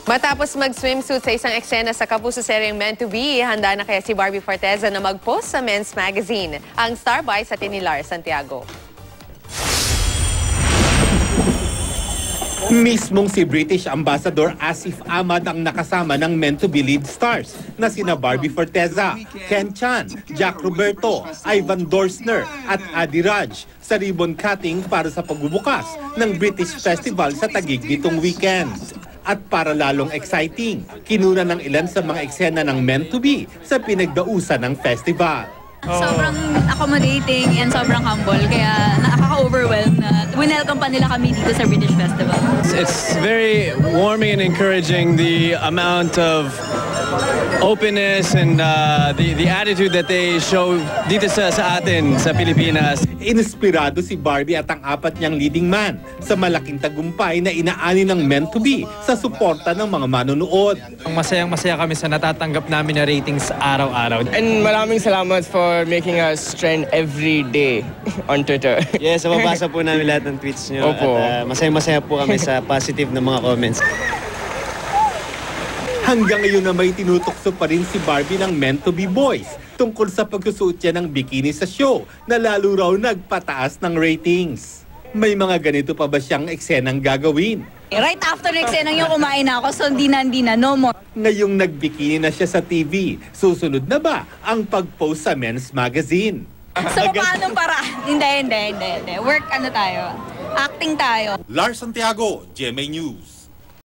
Matapos mag-swimsuit sa isang eksena sa kapuso-seryeng Meant to Be, handa na kaya si Barbie Forteza na mag-post sa Men's Magazine. Ang star by sa Tinilar, Santiago. Mismong si British Ambassador Asif Ahmad ang nakasama ng Meant to Be lead stars na sina Barbie Forteza, Ken Chan, Jack Roberto, Ivan Dorsner at Adi Raj sa ribbon cutting para sa pagbubukas ng British Festival sa Taguig nitong weekend. At para lalong exciting, kinuna ng ilan sa mga eksena ng Meant to Be sa pinagdausan ng festival. Sobrang accommodating and sobrang humble, kaya nakaka-overwhelm na winelcome pa nila kami dito sa British Festival. It's very warming and encouraging, the amount of openness and the attitude that they show dito sa atin sa Pilipinas. Inspirado si Barbie at ang apat niyang leading man sa malaking tagumpay na inaani ng Meant to Be sa suporta ng mga manonood. Masayang-masaya kami sa natatanggap namin na ratings araw-araw. And maraming salamat for making us trend every day on Twitter. Yes, mababasa po namin lahat ng tweets niyo. Opo. At masayang-masaya po kami sa positive na mga comments. Hanggang ngayon na may tinutokso pa rin si Barbie ng Meant to Be Boys tungkol sa pagsusuot niya ng bikini sa show na lalo raw nagpataas ng ratings. May mga ganito pa ba siyang eksenang gagawin? Right after next scene, yung kumain na ako, so hindi na, no more. Ngayong nagbikini na siya sa TV, susunod na ba ang pag-post sa Men's Magazine? So, paanong para? Hindi. Work tayo. Acting tayo. Lars Santiago, GMA News.